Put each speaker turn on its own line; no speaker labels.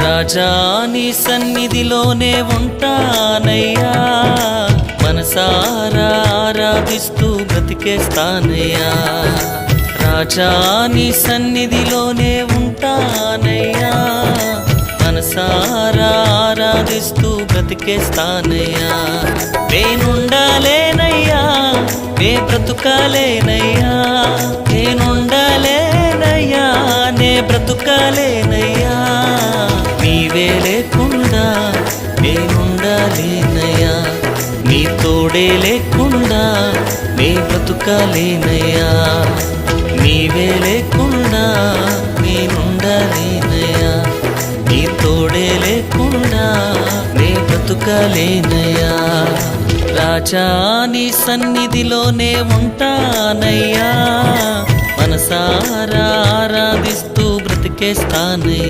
రాజా నీ సన్నిధిలోనే ఉంటానయ్యా, మనసారా ఆరాధిస్తూ బ్రతికేస్తానయ్యా. రాజా నీ సన్నిధిలోనే ఉంటానయ్యా, మనసారా ఆరాధిస్తూ బ్రతికేస్తానయ్యా. నేనుండాలేనయ్యా, నే బ్రతుకాలేనయ్యా, నేనుండాలేనయ్యా, నే బ్రతుకాలేనయ్యా. నీవే లేకుండా నేనుండాలేనయ్యా, నీ తోడే లేకుండా నే బ్రతుకాలేనయ్యా. నీవే లేకుండా నేనుండాలేనయ్యా, నీ తోడే లేకుండా నే బ్రతుకాలేనయ్యా. రాజా నీ సన్నిధిలోనే ఉంటానయ్యా, మనసారా ఆరాధిస్తూ బ్రతికేస్తానయ్యా.